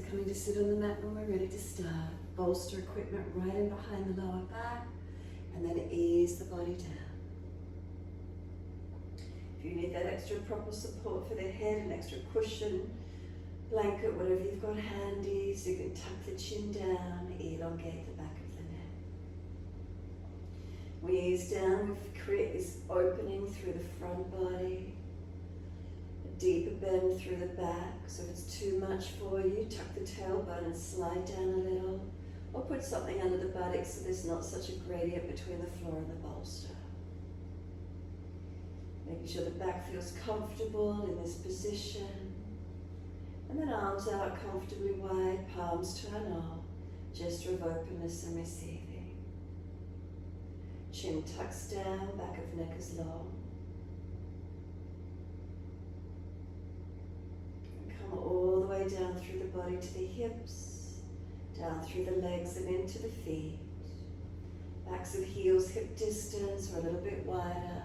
coming to sit on the mat when we're ready to start. Bolster equipment right in behind the lower back, and then ease the body down. If you need that extra proper support for the head, an extra cushion, blanket, whatever you've got handy, so you can tuck the chin down, elongate the back of the neck. We ease down, we create this opening through the front body, a deeper bend through the back, so if it's too much for you, tuck the tailbone and slide down a little, or put something under the buttocks so there's not such a gradient between the floor and the bolster. Making sure the back feels comfortable in this position. And then arms out comfortably wide, palms turn up, gesture of openness and receiving. Chin tucks down, back of neck is long. And come all the way down through the body to the hips, down through the legs and into the feet. Backs of heels hip distance or a little bit wider,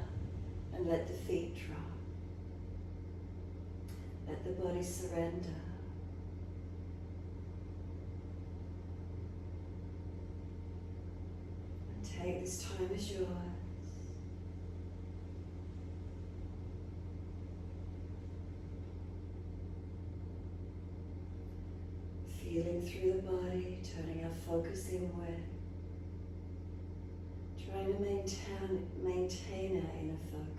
and let the feet drop. Let the body surrender. And take this time as yours. Feeling through the body, turning our focus inward. Trying to maintain our inner focus.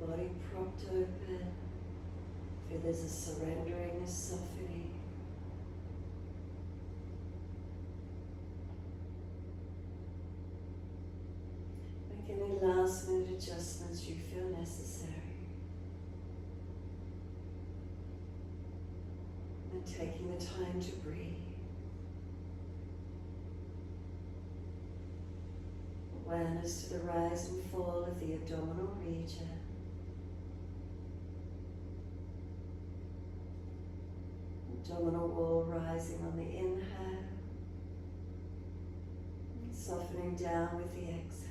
Body propped open. Feel there's a surrendering, a softening. Make any last minute adjustments you feel necessary. And taking the time to breathe. Awareness to the rise and fall of the abdominal region. Abdominal wall rising on the inhale, and softening down with the exhale.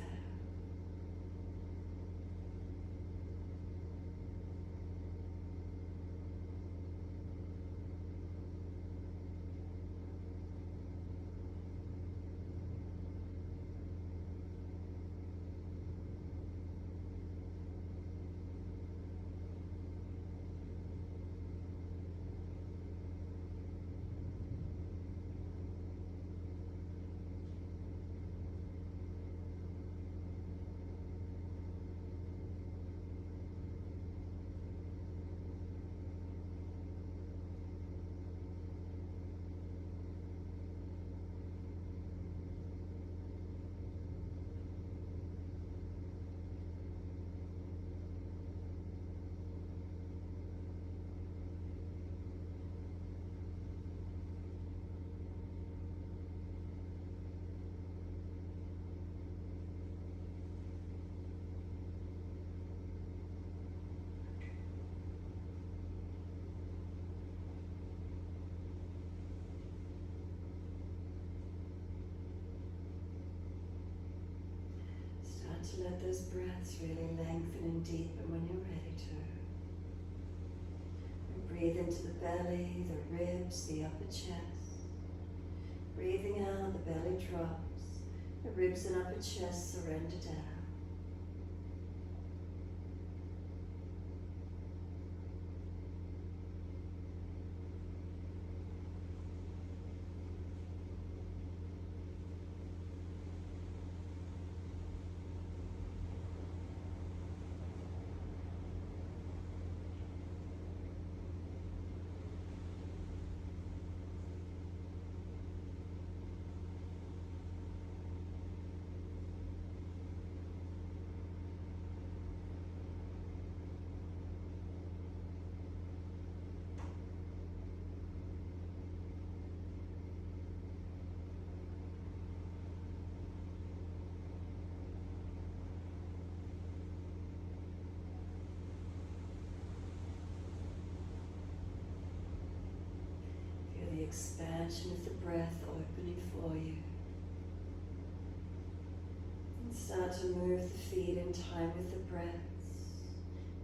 To let those breaths really lengthen and deepen when you're ready to. And breathe into the belly, the ribs, the upper chest. Breathing out, the belly drops. The ribs and upper chest surrender down. expansion of the breath opening for you. And start to move the feet in time with the breaths.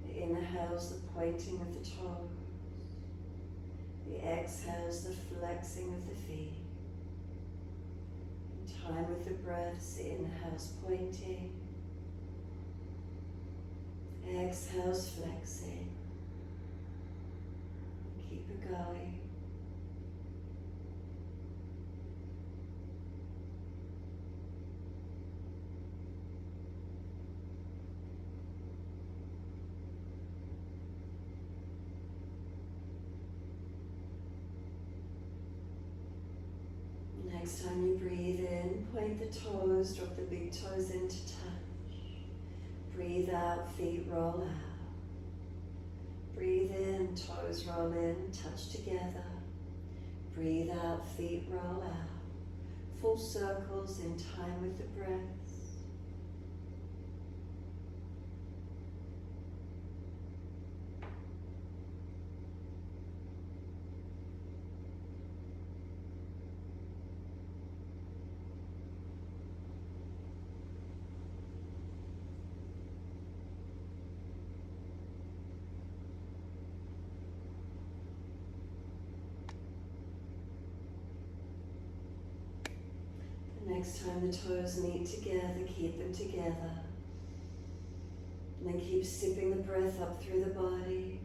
The inhales, the pointing of the toes. The exhales, the flexing of the feet. In time with the breaths, inhales pointing. Exhales flexing. Keep it going. Next time you breathe in, point the toes, drop the big toes into touch. Breathe out, feet roll out. Breathe in, toes roll in, touch together. Breathe out, feet roll out. Full circles in time with the breaths. Next time the toes meet together, keep them together. And then keep sipping the breath up through the body.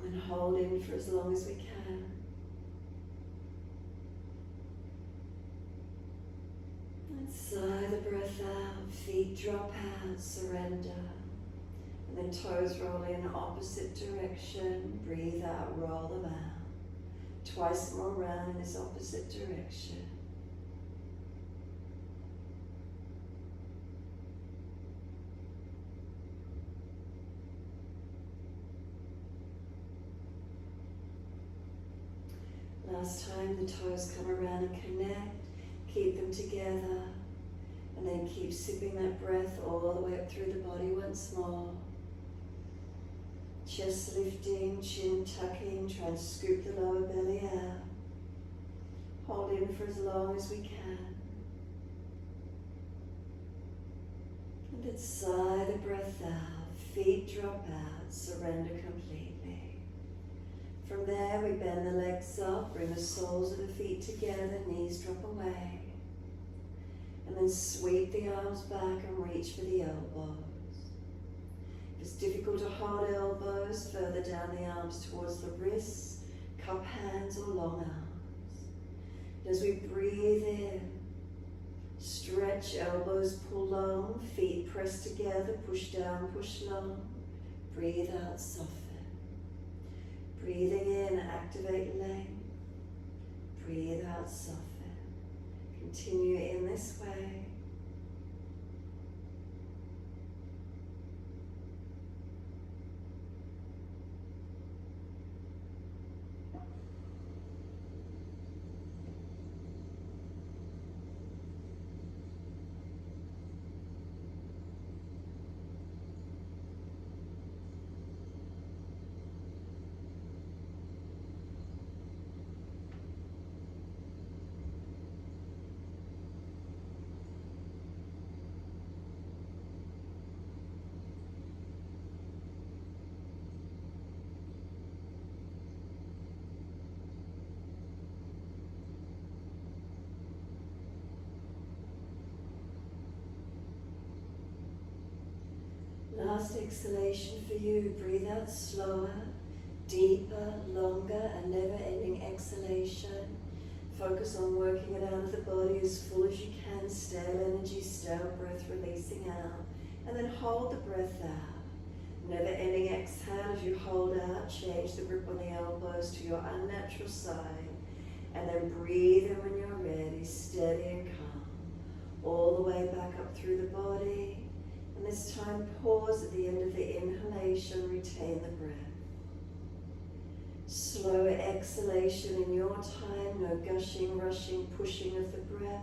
And hold in for as long as we can. And sigh the breath out, feet drop out, surrender. And then toes roll in opposite direction, breathe out, roll them out. Twice more round in this opposite direction. Last time the toes come around and connect, keep them together, and then keep sipping that breath all the way up through the body once more. Chest lifting, chin tucking, try and scoop the lower belly out. Hold in for as long as we can. And then sigh the breath out, feet drop out, surrender completely. From there we bend the legs up, bring the soles of the feet together, knees drop away. And then sweep the arms back and reach for the elbows. If it's difficult to hold elbows, further down the arms towards the wrists, cup hands or long arms. As we breathe in, stretch, elbows pull long, feet press together, push down, push long. Breathe out, soften. Breathing in, activate length. Breathe out, soften. Continue in this way. Last exhalation for you. Breathe out slower, deeper, longer, and never-ending exhalation. Focus on working it out of the body as full as you can. Stale energy, stale breath releasing out. And then hold the breath out. Never-ending exhale as you hold out. Change the grip on the elbows to your unnatural side. And then breathe in when you're ready, steady and calm. All the way back up through the body. And this time, pause at the end of the inhalation, retain the breath. Slow exhalation in your time, no gushing, rushing, pushing of the breath.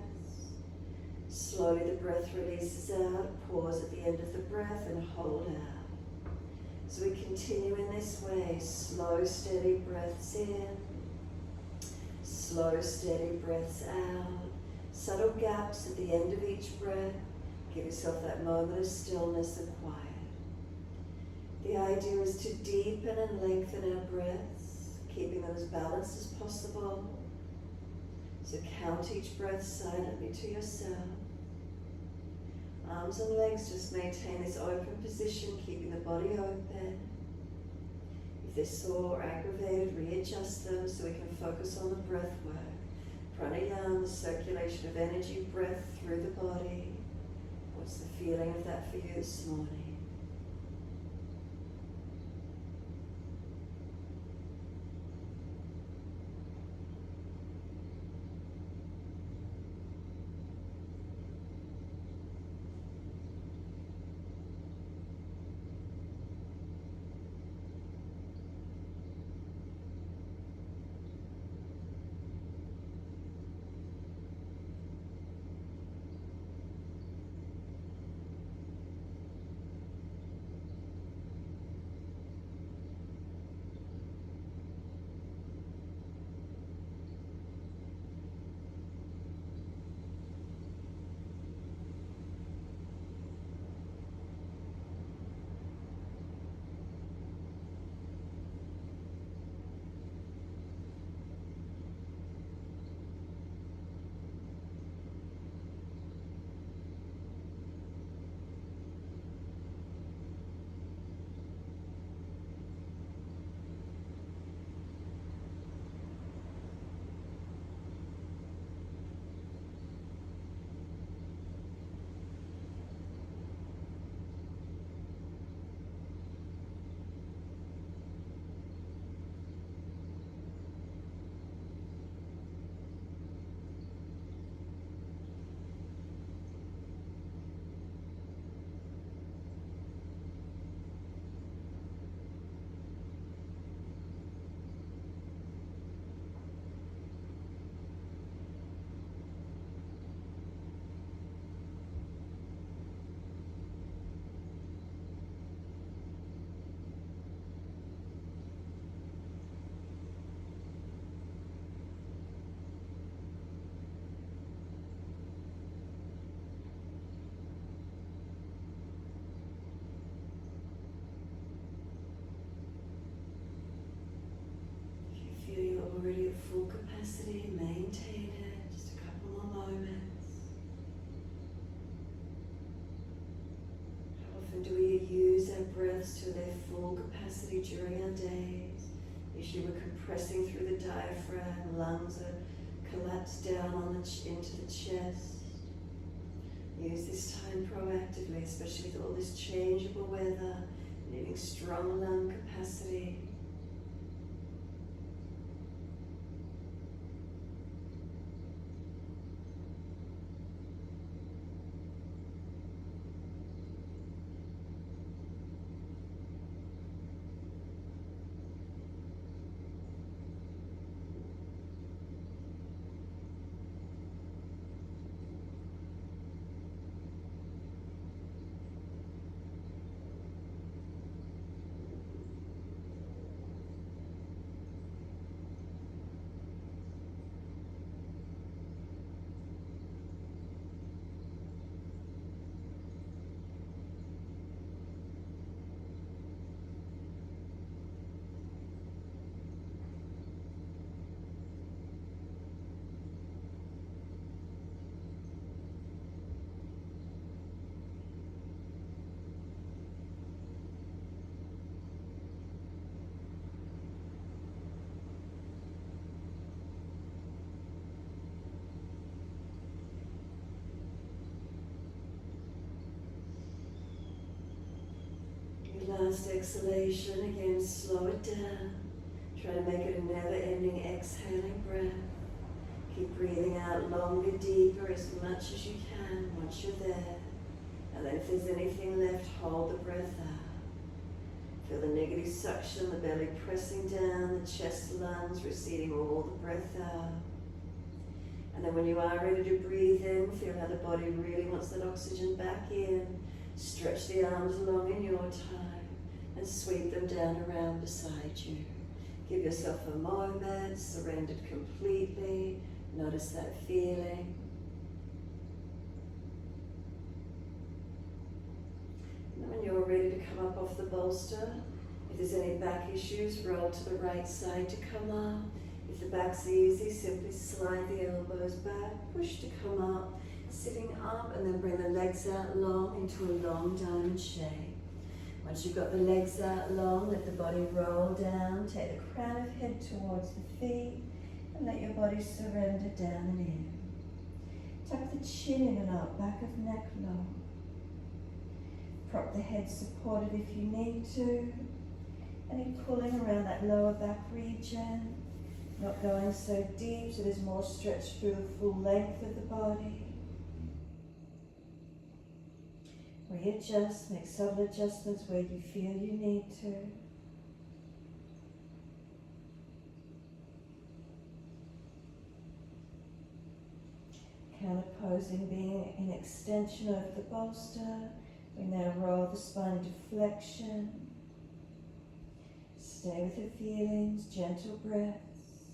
Slowly the breath releases out, pause at the end of the breath and hold out. So we continue in this way, slow, steady breaths in, slow, steady breaths out, subtle gaps at the end of each breath. Give yourself that moment of stillness and quiet. The idea is to deepen and lengthen our breaths, keeping them as balanced as possible. So count each breath silently to yourself. Arms and legs just maintain this open position, keeping the body open. If they're sore or aggravated, readjust them so we can focus on the breath work. Pranayama, the circulation of energy, breath through the body. What's the feeling of that for you this morning? Already at full capacity, maintain it, just a couple more moments. How often do we use our breaths to their full capacity during our days? Usually we're compressing through the diaphragm, lungs are collapsed down on into the chest. Use this time proactively, especially with all this changeable weather, needing strong lung capacity. Last exhalation, again slow it down. Try to make it a never-ending exhaling breath. Keep breathing out longer, deeper, as much as you can once you're there. And then if there's anything left, hold the breath out. Feel the negative suction, the belly pressing down, the chest, lungs receding all the breath out. And then when you are ready to breathe in, feel how the body really wants that oxygen back in. Stretch the arms long in your time. and sweep them down around beside you. Give yourself a moment, surrendered completely. Notice that feeling. And when you're ready to come up off the bolster, if there's any back issues, roll to the right side to come up. If the back's easy, simply slide the elbows back, push to come up, sitting up, and then bring the legs out long into a long diamond shape. Once you've got the legs out long, let the body roll down, take the crown of head towards the feet, and let your body surrender down and in. Tuck the chin in and up, back of neck long. Prop the head supported if you need to. And pulling around that lower back region, not going so deep so there's more stretch through the full length of the body. Readjust, make subtle adjustments where you feel you need to. Counterposing being in extension over the bolster. We now roll the spine into flexion. Stay with your feelings, gentle breaths,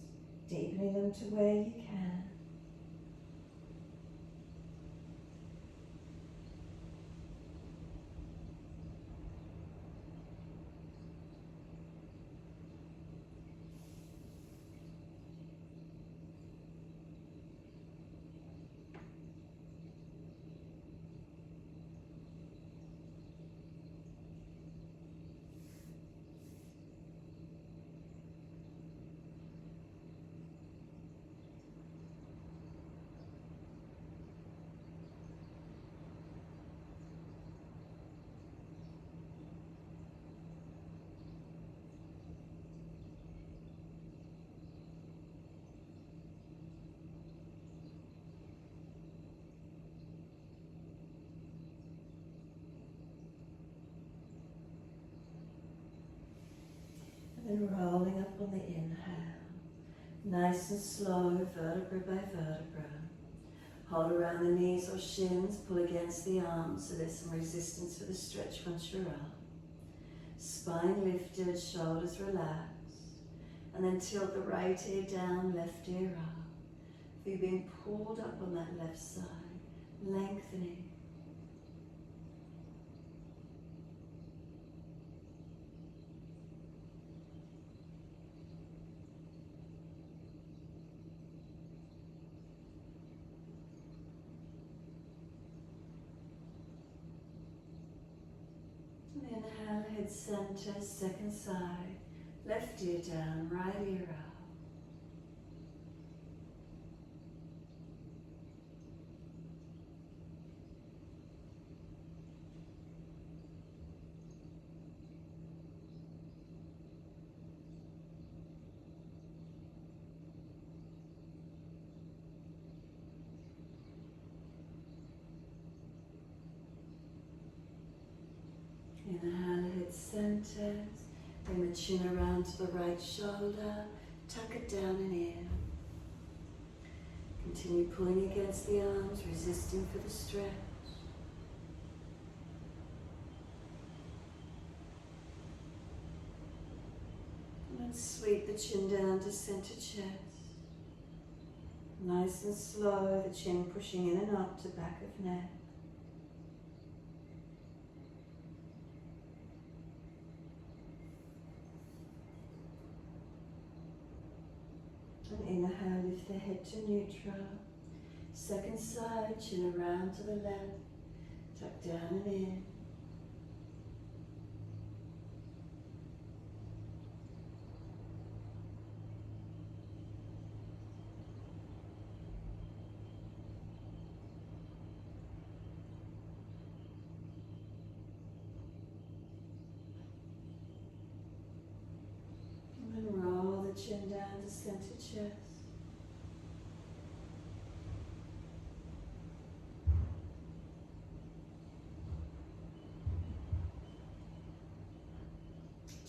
deepening them to where you can. And rolling up on the inhale, nice and slow, vertebra by vertebra. Hold around the knees or shins, pull against the arms so there's some resistance for the stretch once you're up. Spine lifted, shoulders relaxed, and then tilt the right ear down, left ear up. Feel being pulled up on that left side, lengthening. Inhale, head center, second side, left ear down, right ear up. Inhale, head centered, bring the chin around to the right shoulder, tuck it down and in. Continue pulling against the arms, resisting for the stretch. And then sweep the chin down to center chest. Nice and slow, the chin pushing in and up to back of neck. And inhale, lift the head to neutral. Second side, chin around to the left. Tuck down and in. Chin down to center chest.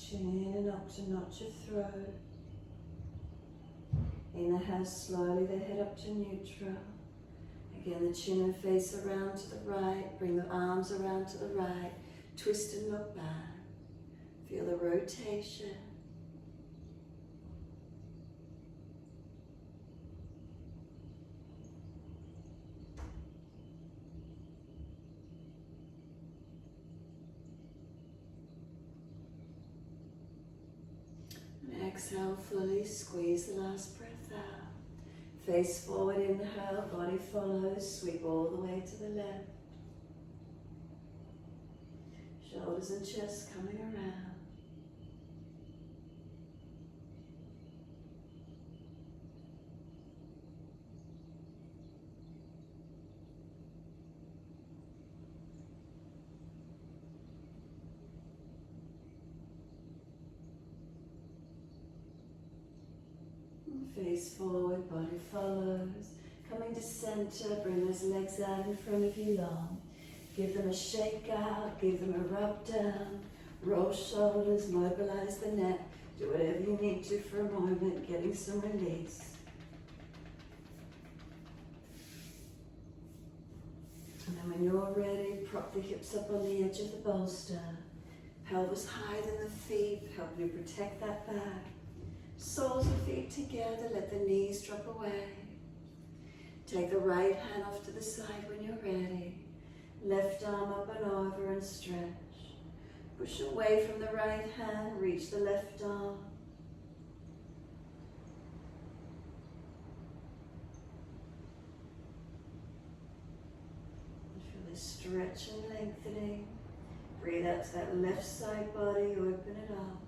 Chin in and up to notch your throat. Inhale slowly the head up to neutral. Again the chin and face around to the right. Bring the arms around to the right. Twist and look back. Feel the rotation. And exhale fully, squeeze the last breath out. Face forward, inhale, body follows, sweep all the way to the left. Shoulders and chest coming around. Face forward, body follows. Coming to center, bring those legs out in front of you long. Give them a shake out, give them a rub down. Roll shoulders, mobilize the neck. Do whatever you need to for a moment, getting some release. And then when you're ready, prop the hips up on the edge of the bolster. Pelvis higher than the feet, helping you protect that back. Soles of feet together, let the knees drop away. Take the right hand off to the side when you're ready. Left arm up and over and stretch. Push away from the right hand, reach the left arm. Feel the stretch and lengthening. Breathe out to that left side body, open it up.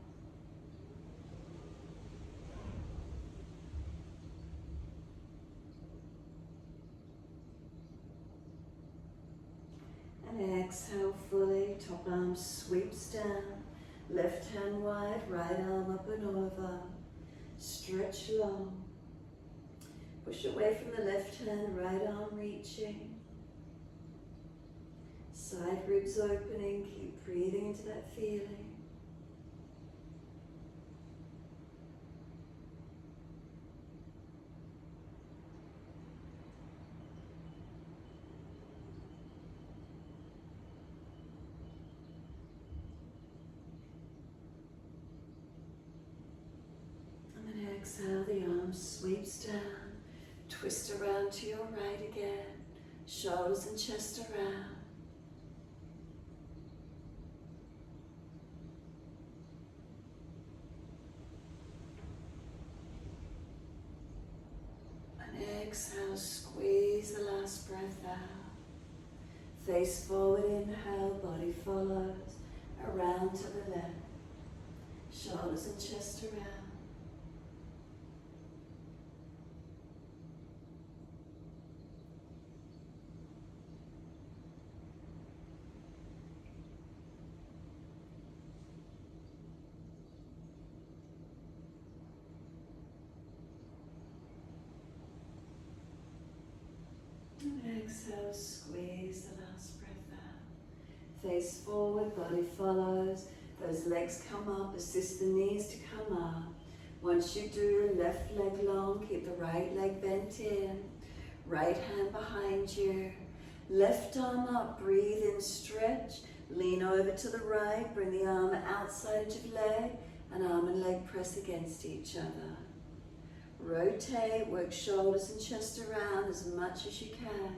And exhale fully, top arm sweeps down, left hand wide, right arm up and over. Stretch long. Push away from the left hand, right arm reaching. Side ribs opening, keep breathing into that feeling. Exhale, the arm sweeps down, twist around to your right again, shoulders and chest around. And exhale, squeeze the last breath out. Face forward, inhale, body follows, around to the left, shoulders and chest around. Exhale, squeeze the last breath out. Face forward, body follows. Those legs come up, assist the knees to come up. Once you do, left leg long, keep the right leg bent in. Right hand behind you. Left arm up, breathe in, stretch. Lean over to the right, bring the arm outside edge of leg, and arm and leg press against each other. Rotate, work shoulders and chest around as much as you can.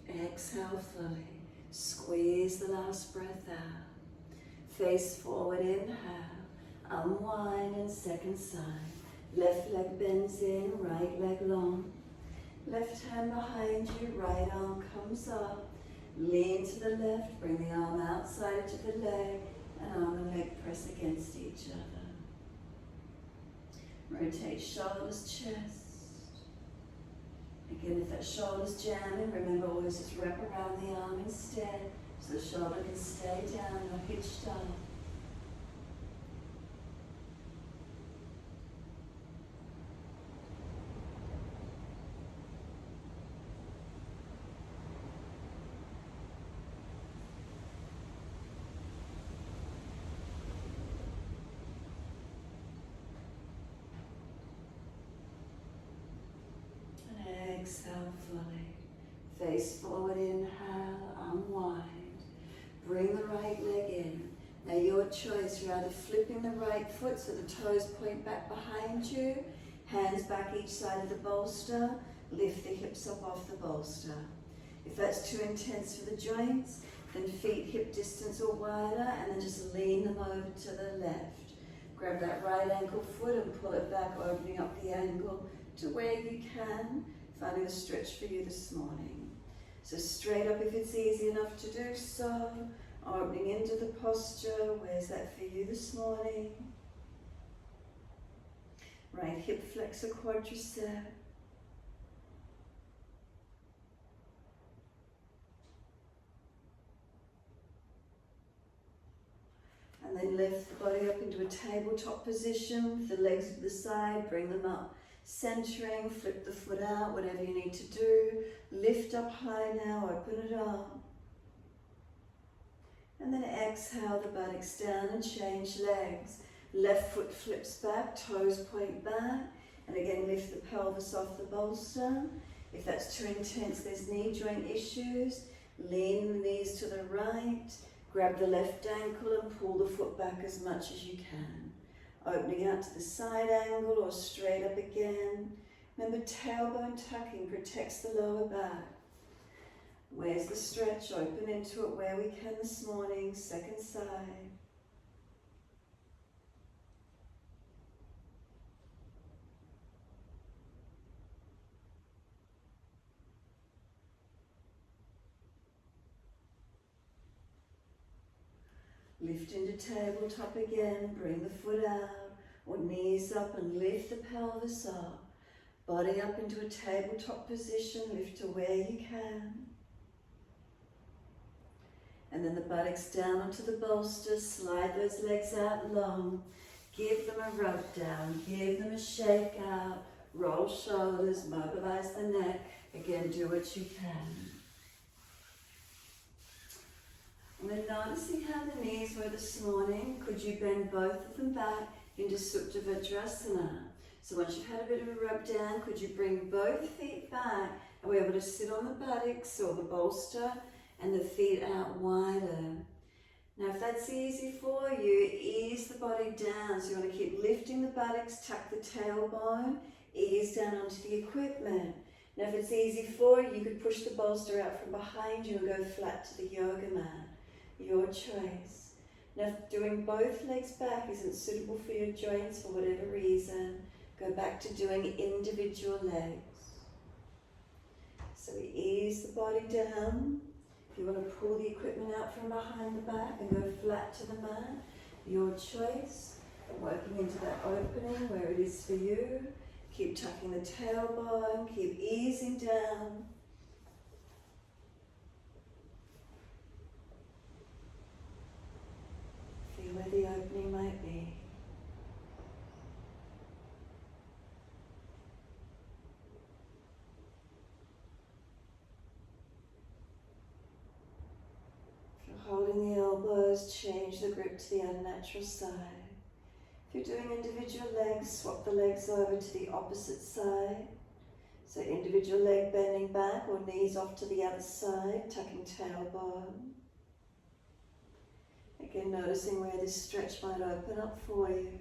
Exhale fully. Squeeze the last breath out. Face forward, inhale. Unwind and second side. Left leg bends in, right leg long. Left hand behind you, right arm comes up. Lean to the left, bring the arm outside to the leg, and arm and leg press against each other. Rotate shoulders, chest. Again, if that shoulder's jamming, remember always just wrap around the arm instead, so the shoulder can stay down or hitched up. exhale fully. Face forward, inhale, unwind. Bring the right leg in. Now your choice, you're either flipping the right foot so the toes point back behind you, hands back each side of the bolster, lift the hips up off the bolster. If that's too intense for the joints, then feet hip distance or wider, and then just lean them over to the left. Grab that right ankle foot and pull it back, opening up the ankle to where you can, finding a stretch for you this morning. So straight up if it's easy enough to do so, opening into the posture. Where's that for you this morning? Right hip flexor quadricep. And then lift the body up into a tabletop position with the legs to the side, bring them up. Centering, flip the foot out, whatever you need to do. Lift up high now, open it up. And then exhale the buttocks down and change legs. Left foot flips back, toes point back. And again, lift the pelvis off the bolster. If that's too intense, there's knee joint issues. Lean the knees to the right. Grab the left ankle and pull the foot back as much as you can. Opening out to the side angle or straight up again. Remember, tailbone tucking protects the lower back. Where's the stretch? Open into it where we can this morning. Second side. Lift into tabletop again, bring the foot out, or knees up and lift the pelvis up. Body up into a tabletop position, lift to where you can. And then the buttocks down onto the bolster, slide those legs out long. Give them a rub down, give them a shake out, roll shoulders, mobilize the neck. Again, do what you can. And then noticing how the knees were this morning, could you bend both of them back into Supta Vajrasana? So once you've had a bit of a rub down, could you bring both feet back and we're able to sit on the buttocks or the bolster and the feet out wider. Now if that's easy for you, ease the body down. So you want to keep lifting the buttocks, tuck the tailbone, ease down onto the equipment. Now if it's easy for you, you could push the bolster out from behind you and go flat to the yoga mat. Your choice. Now if doing both legs back isn't suitable for your joints for whatever reason, go back to doing individual legs. So we ease the body down. If you want to pull the equipment out from behind the back and go flat to the mat, your choice. Working into that opening where it is for you. Keep tucking the tailbone, keep easing down. Feel where the opening might be. If you're holding the elbows, change the grip to the unnatural side. If you're doing individual legs, swap the legs over to the opposite side. So individual leg bending back or knees off to the other side, tucking tailbone. Again, noticing where this stretch might open up for you.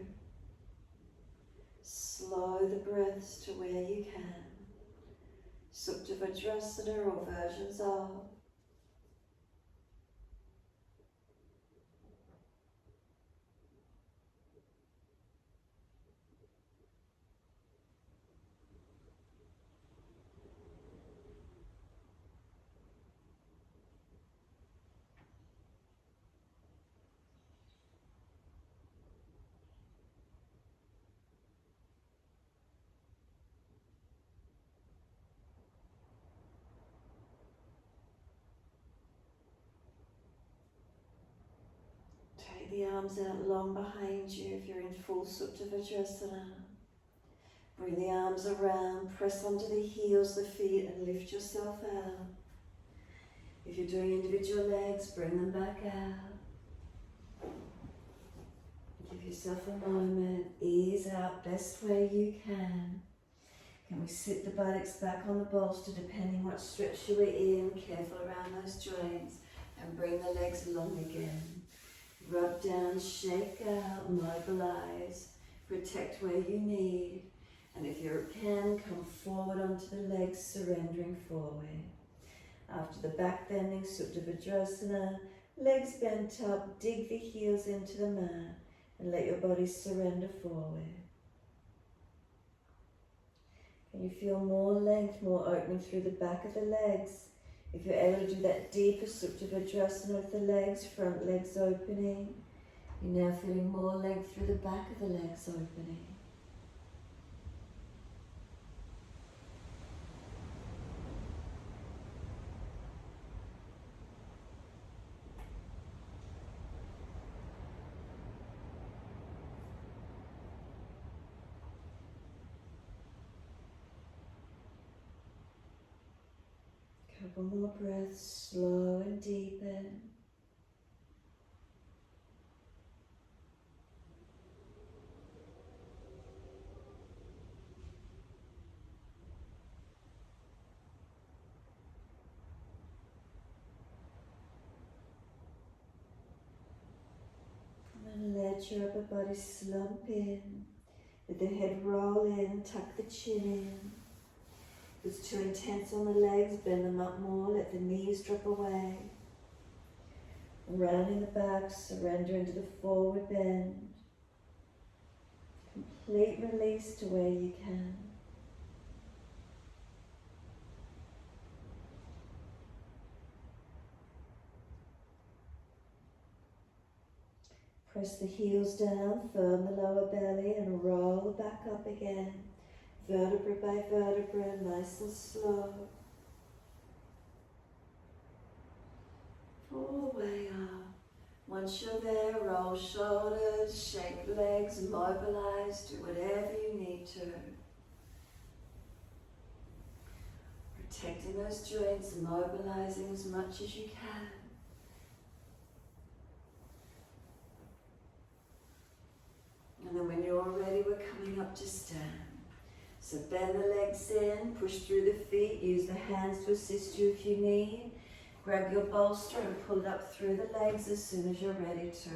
Slow the breaths to where you can. Supta Vajrasana or versions of. Take the arms out long behind you if you're in full Supta Vajrasana. Bring the arms around, press onto the heels, the feet, and lift yourself out. If you're doing individual legs, bring them back out. Give yourself a moment, ease out best way you can. Can we sit the buttocks back on the bolster depending what stretch you were in, careful around those joints, and bring the legs along again. Rub down, shake out, mobilize, protect where you need, and if you can, come forward onto the legs, surrendering forward. After the back bending, Supta Vajrasana, legs bent up, dig the heels into the mat, and let your body surrender forward. Can you feel more length, more opening through the back of the legs? If you're able to do that deeper Supta Vajrasana with the legs, front legs opening, you're now feeling more length through the back of the legs opening. Couple more breaths, slow and deepen. And let your upper body slump in. Let the head roll in, tuck the chin in. If it's too intense on the legs, bend them up more, let the knees drop away. Rounding the back, surrender into the forward bend. Complete release to where you can. Press the heels down, firm the lower belly, and roll the back up again. Vertebra by vertebra, nice and slow. All the way up. Once you're there, roll shoulders, shake legs, mobilize, do whatever you need to. Protecting those joints, mobilizing as much as you can. And then when you're ready, we're coming up to stand. So bend the legs in, push through the feet, use the hands to assist you if you need. Grab your bolster and pull it up through the legs as soon as you're ready to.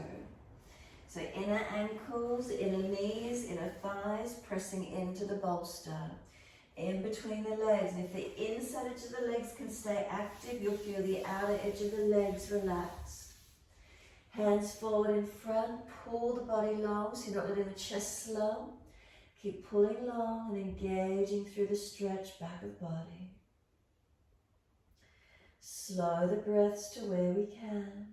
So inner ankles, inner knees, inner thighs, pressing into the bolster. In between the legs, and if the inside edge of the legs can stay active, you'll feel the outer edge of the legs relax. Hands forward in front, pull the body long so you're not letting the chest slump. Keep pulling long and engaging through the stretch back of body. Slow the breaths to where we can.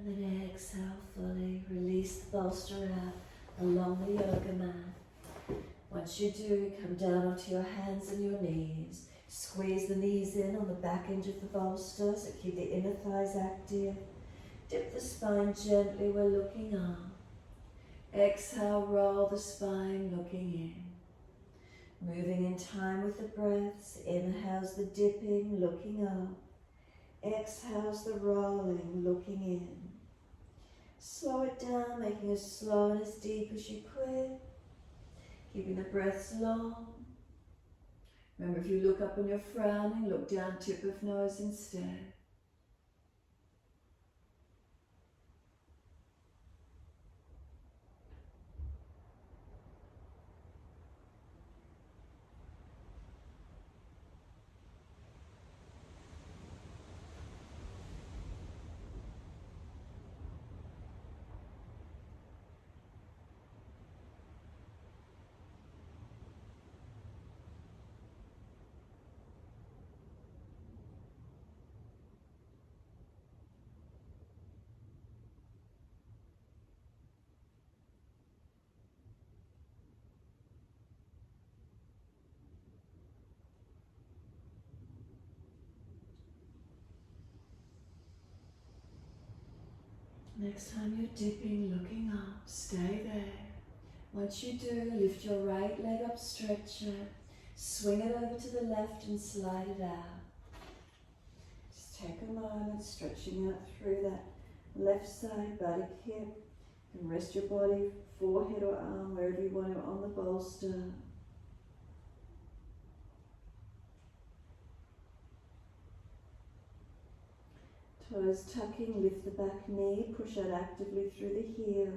And then exhale fully, release the bolster out along the yoga mat. Once you do, come down onto your hands and your knees. Squeeze the knees in on the back edge of the bolster, so keep the inner thighs active. Dip the spine gently, we're looking up. Exhale, roll the spine, looking in. Moving in time with the breaths. Inhales the dipping, looking up. Exhales the rolling, looking in. Slow it down, making as slow and as deep as you could. Keeping the breaths long. Remember, if you look up when you're frowning, look down, tip of nose instead. Next time you're dipping, looking up, stay there. Once you do, lift your right leg up, stretch it, swing it over to the left and slide it out. Just take a moment, stretching out through that left side, buttock, hip, and rest your body, forehead or arm, wherever you want to, on the bolster. Toes tucking, lift the back knee, push out actively through the heel.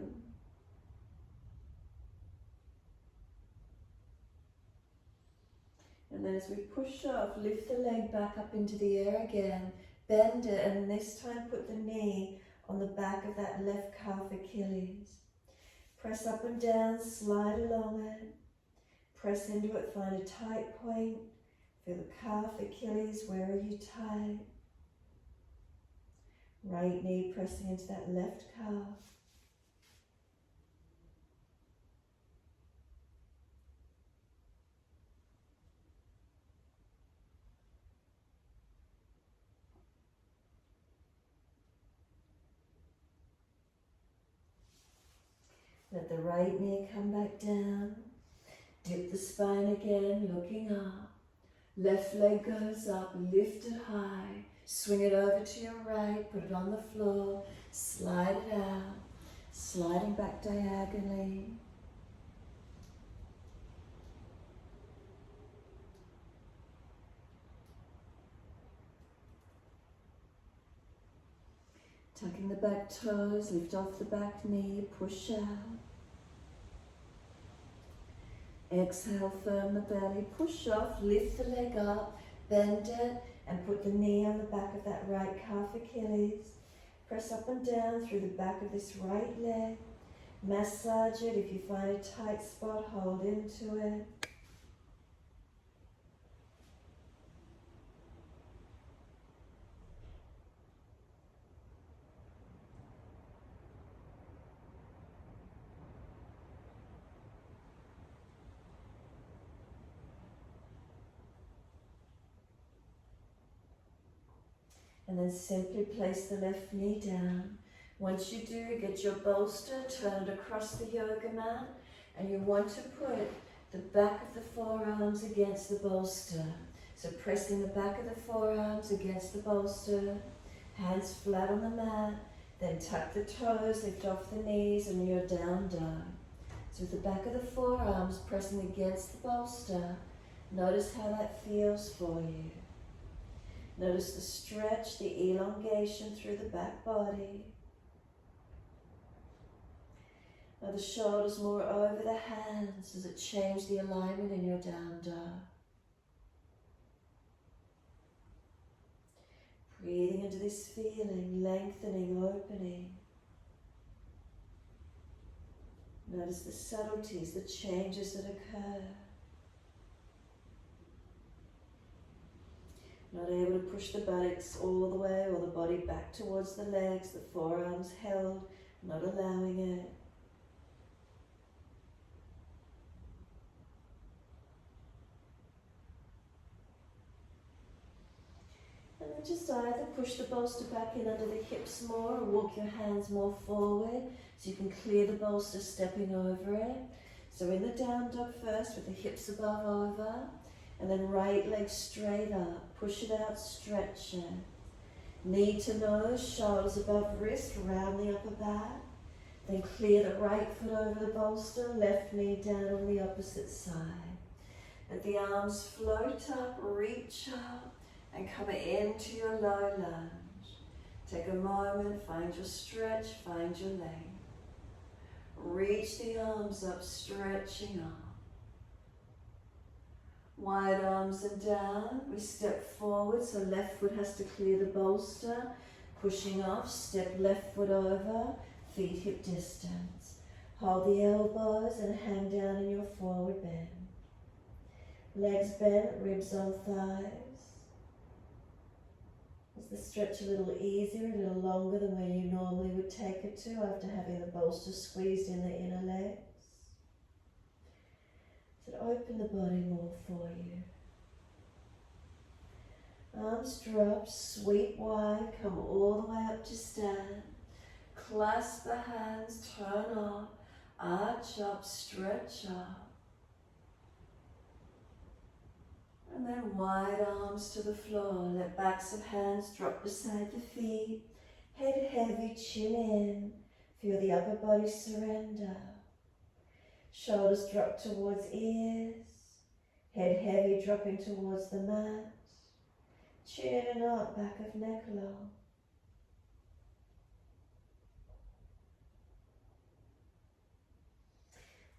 And then as we push off, lift the leg back up into the air again, bend it, and this time put the knee on the back of that left calf Achilles. Press up and down, slide along it, press into it, find a tight point, feel the calf Achilles, where are you tight? Right knee pressing into that left calf. Let the right knee come back down. Dip the spine again, looking up. Left leg goes up, lift it high. Swing it over to your right, put it on the floor. Slide it out, sliding back diagonally. Tucking the back toes, lift off the back knee, push out. Exhale, firm the belly, push off, lift the leg up, bend it, and put the knee on the back of that right calf Achilles. Press up and down through the back of this right leg. Massage it. If you find a tight spot, hold into it. And then simply place the left knee down. Once you do, get your bolster, turn it across the yoga mat, and you want to put the back of the forearms against the bolster. So pressing the back of the forearms against the bolster, hands flat on the mat, then tuck the toes, lift off the knees, and you're down dog. So with the back of the forearms pressing against the bolster, notice how that feels for you. Notice the stretch, the elongation through the back body. Now the shoulders more over the hands. Does it change the alignment in your down dog? Breathing into this feeling, lengthening, opening. Notice the subtleties, the changes that occur. Not able to push the buttocks all the way or the body back towards the legs, the forearms held, not allowing it. And then just either push the bolster back in under the hips more or walk your hands more forward so you can clear the bolster stepping over it. So in the down dog first with the hips above over. And then right leg straight up, push it out, stretch it. Knee to nose, shoulders above wrist, round the upper back. Then clear the right foot over the bolster, left knee down on the opposite side. Let the arms float up, reach up, and come into your low lunge. Take a moment, find your stretch, find your length. Reach the arms up, stretching up. Wide arms and down, we step forward, so left foot has to clear the bolster. Pushing off, step left foot over, feet hip distance. Hold the elbows and hang down in your forward bend. Legs bent, ribs on thighs. Is the stretch a little easier, a little longer than where you normally would take it to after having the bolster squeezed in the inner legs? So open the body more for you. Arms drop, sweep wide, come all the way up to stand. clasp the hands, turn up, arch up, stretch up. And then wide arms to the floor, let backs of hands drop beside the feet. Head heavy, chin in, feel the upper body surrender. Shoulders drop towards ears, head heavy dropping towards the mat. Chin in and up, back of neck low.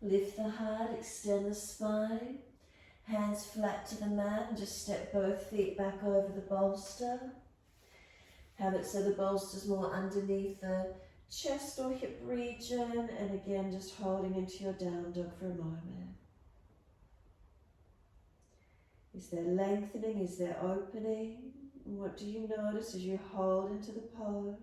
Lift the heart, extend the spine. Hands flat to the mat and just step both feet back over the bolster. Have it so the bolster's more underneath the chest or hip region, and again just holding into your down dog for a moment. Is there lengthening? Is there opening? And what do you notice as you hold into the pose?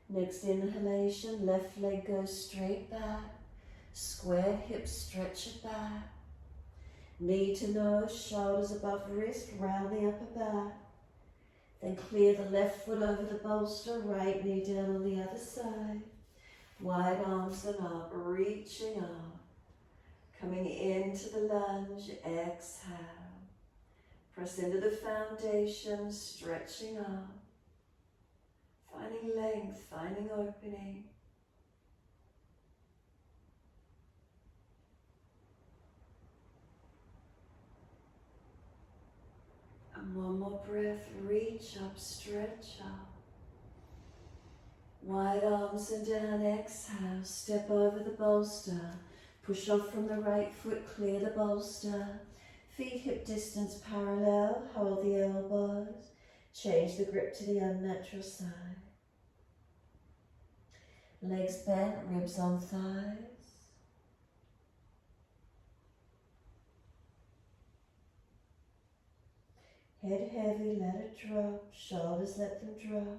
Next inhalation, left leg goes straight back, square hips, stretch it back. Knee to nose, shoulders above wrist, round the upper back. Then clear the left foot over the bolster, right knee down on the other side. Wide arms and up, reaching up. Coming into the lunge, exhale. Press into the foundation, stretching up. Finding length, finding opening. And one more breath, reach up, stretch up. Wide arms and down, exhale, step over the bolster. Push off from the right foot, clear the bolster. Feet hip distance parallel, hold the elbows. Change the grip to the unnatural side. Legs bent, ribs on thighs. Head heavy, let it drop. Shoulders, let them drop.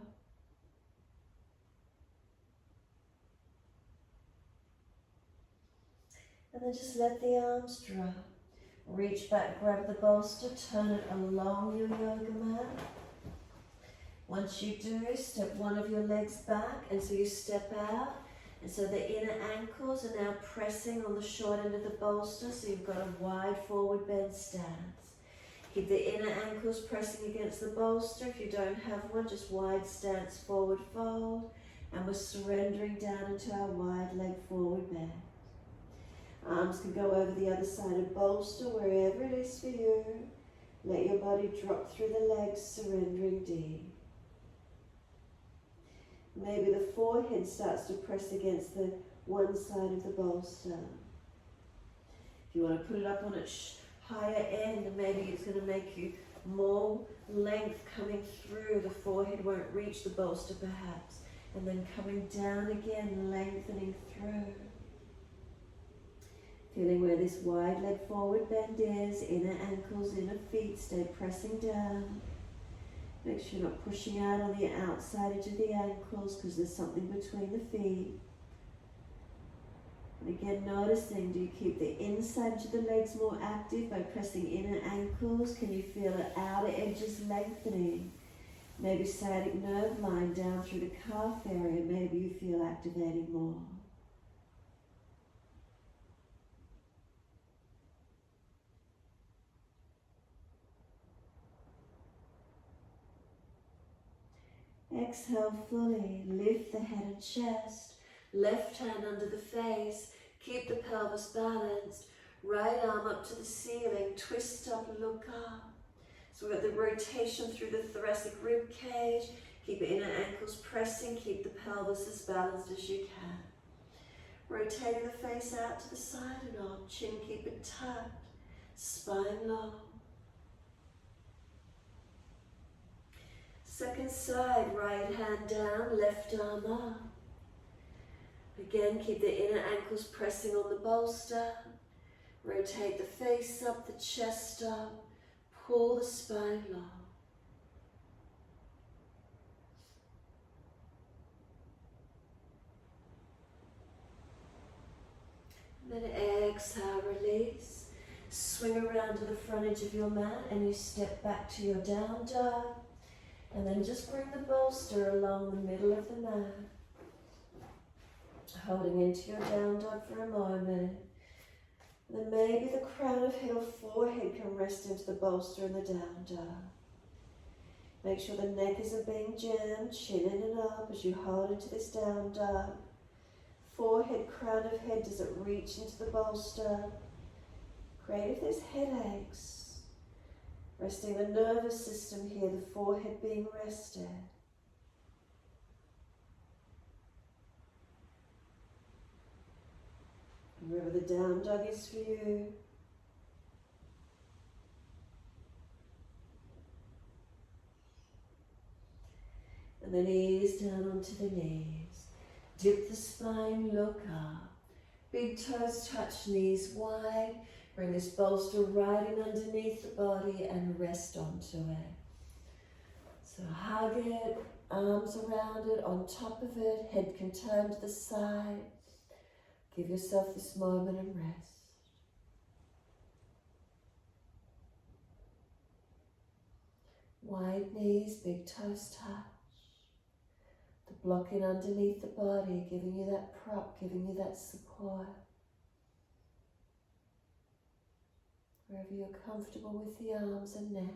And then just let the arms drop. Reach back, grab the bolster, turn it along your yoga mat. Once you do, step one of your legs back, and so you step out, and so the inner ankles are now pressing on the short end of the bolster, so you've got a wide forward bend stance. Keep the inner ankles pressing against the bolster. If you don't have one, just wide stance, forward fold, and we're surrendering down into our wide leg forward bend. Arms can go over the other side of bolster, wherever it is for you. Let your body drop through the legs, surrendering deep. Maybe the forehead starts to press against the one side of the bolster. If you want to put it up on its higher end, maybe it's going to make you more length coming through. The forehead won't reach the bolster perhaps. And then coming down again, lengthening through. Feeling where this wide leg forward bend is, inner ankles, inner feet, stay pressing down. Make sure you're not pushing out on the outside edge of the ankles because there's something between the feet. And again, noticing, do you keep the inside edge of the legs more active by pressing inner ankles? Can you feel the outer edges lengthening? Maybe sciatic nerve line down through the calf area, maybe you feel activating more. Exhale fully, lift the head and chest, left hand under the face, keep the pelvis balanced, right arm up to the ceiling, twist up, look up. So we've got the rotation through the thoracic rib cage, keep the inner ankles pressing, keep the pelvis as balanced as you can. Rotating the face out to the side and up, chin keep it tucked, spine long. Second side, right hand down, left arm up. Again, keep the inner ankles pressing on the bolster. Rotate the face up, the chest up. Pull the spine long. And then exhale, release. Swing around to the front edge of your mat and you step back to your down dog. And then just bring the bolster along the middle of the mat. Holding into your down dog for a moment. Then maybe the crown of head or forehead can rest into the bolster in the down dog. Make sure the neck isn't being jammed, chin in and up as you hold into this down dog. Forehead, crown of head, does it reach into the bolster? Great if there's headaches. Resting the nervous system here, the forehead being rested. And wherever the down dog is for you. And then ease down onto the knees. Dip the spine, look up. Big toes touch, knees wide. Bring this bolster right in underneath the body and rest onto it. So hug it, arms around it, on top of it, head can turn to the side. Give yourself this moment and rest. Wide knees, big toes touch. The blocking underneath the body, giving you that prop, giving you that support. Wherever you're comfortable with the arms and neck.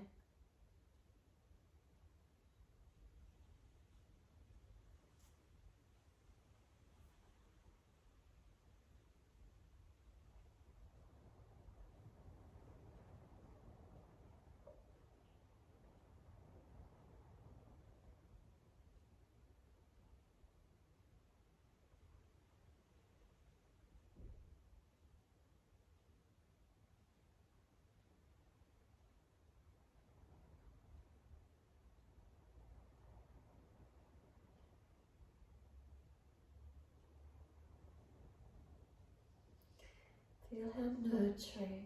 Feel how nurturing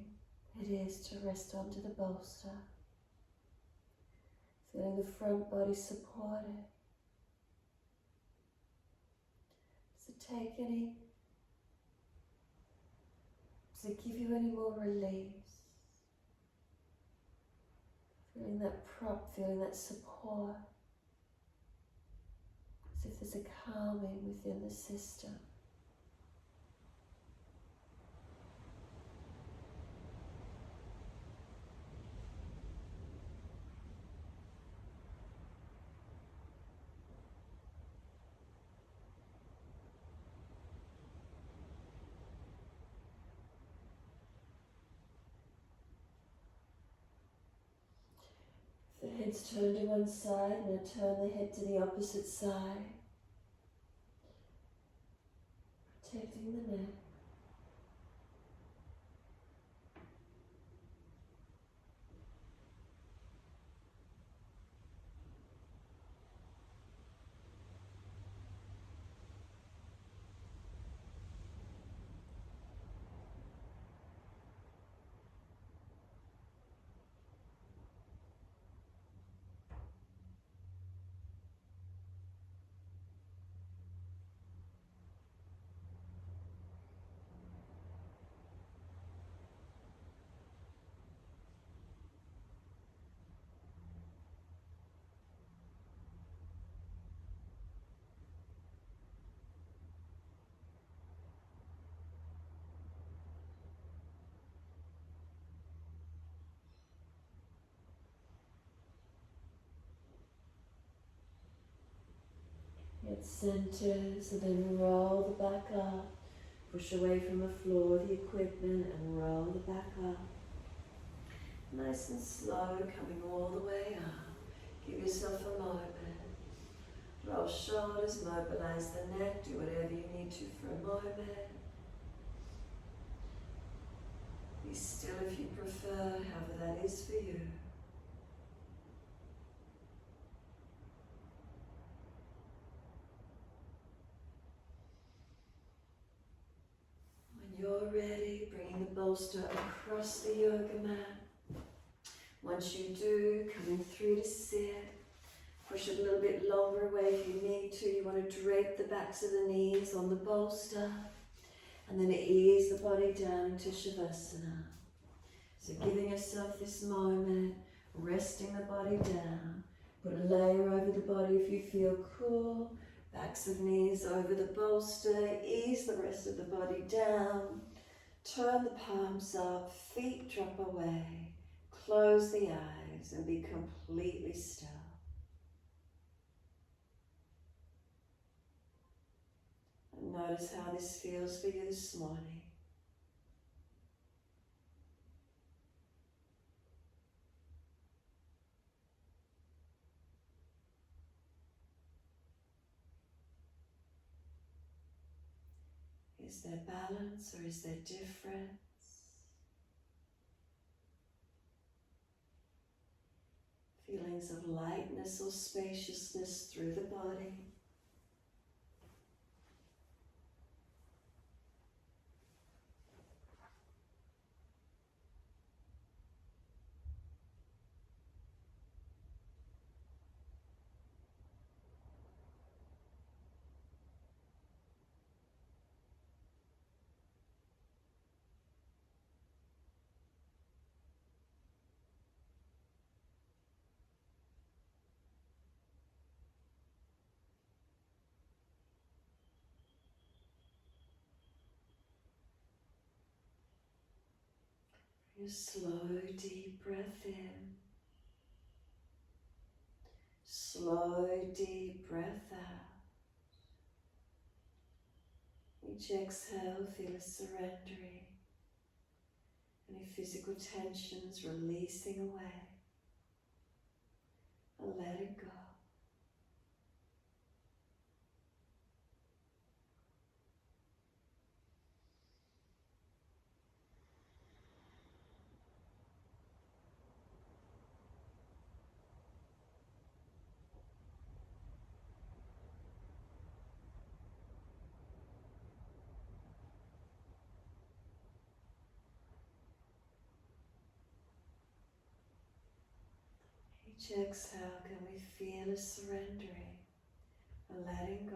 it is to rest onto the bolster. Feeling the front body supported. Does it give you any more release? Feeling that prop, feeling that support. As if there's a calming within the system. The head's turned to one side, now turn the head to the opposite side. Protecting the neck. Get centers and then roll the back up. Push away from the floor of the equipment and roll the back up. Nice and slow, coming all the way up. Give yourself a moment. Roll shoulders, mobilize the neck, do whatever you need to for a moment. Be still if you prefer, however that is for you. When you're ready, bringing the bolster across the yoga mat. Once you do, coming through to sit. Push it a little bit longer away if you need to. You want to drape the backs of the knees on the bolster. And then ease the body down into Shavasana. So giving yourself this moment, resting the body down. Put a layer over the body if you feel cool. Backs of knees over the bolster. Ease the rest of the body down. Turn the palms up, feet drop away. Close the eyes and be completely still. And notice how this feels for you this morning. Is there balance or is there difference? Feelings of lightness or spaciousness through the body. You slow, deep breath in. Slow, deep breath out. Each exhale, feel it surrendering. Any physical tensions releasing away. And let it go. Each exhale, can we feel a surrendering and letting go.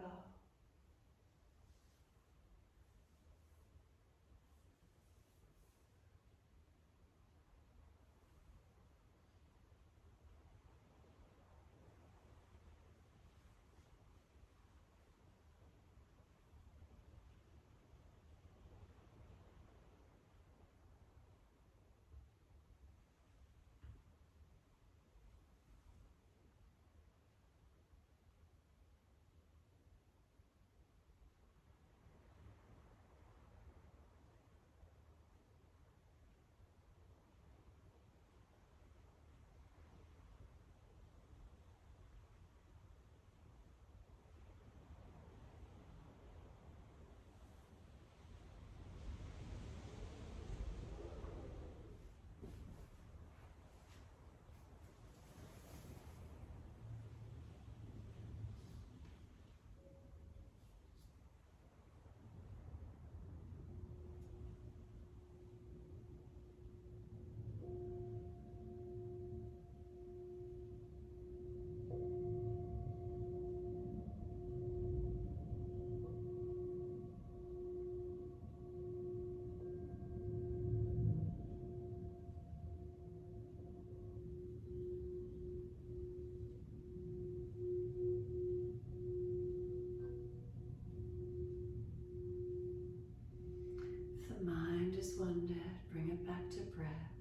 Wandered, bring it back to breath.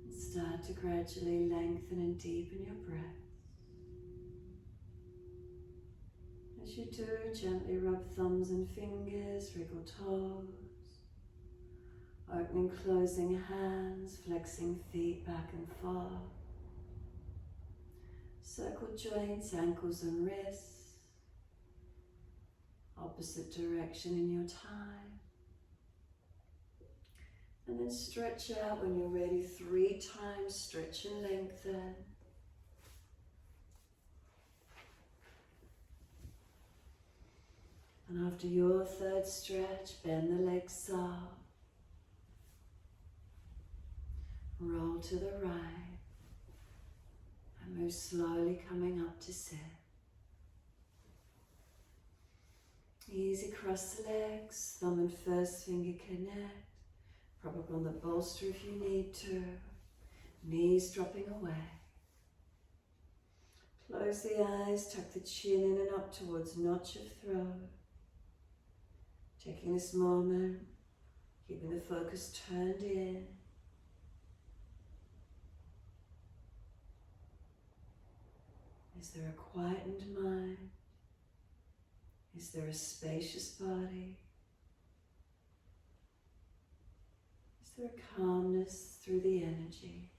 And start to gradually lengthen and deepen your breath. As you do, gently rub thumbs and fingers, wriggle toes, opening, closing hands, flexing feet back and forth. Circle joints, ankles and wrists. Opposite direction in your time. And then stretch out when you're ready 3 times, stretch and lengthen. And after your 3rd stretch, bend the legs up. Roll to the right. And move slowly coming up to sit. Easy cross the legs, thumb and first finger connect. Prop up on the bolster if you need to. Knees dropping away. Close the eyes, tuck the chin in and up towards notch of throat. Taking this moment, keeping the focus turned in. Is there a quietened mind? Is there a spacious body? Is there a calmness through the energy?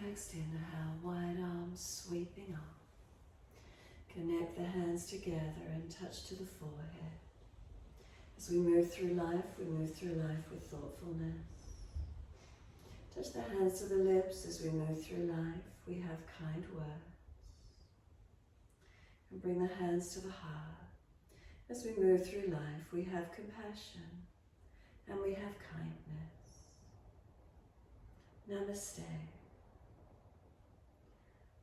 Next, inhale, wide arms sweeping up. Connect the hands together and touch to the forehead. As we move through life with thoughtfulness. Touch the hands to the lips as we move through life. We have kind words. And bring the hands to the heart. As we move through life, we have compassion and we have kindness. Namaste.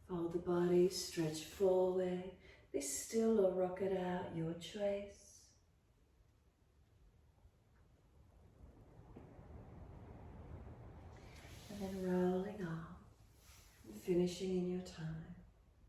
Fold the body, stretch forward, be still or rock it out, your choice. And then rolling on, and finishing in your time.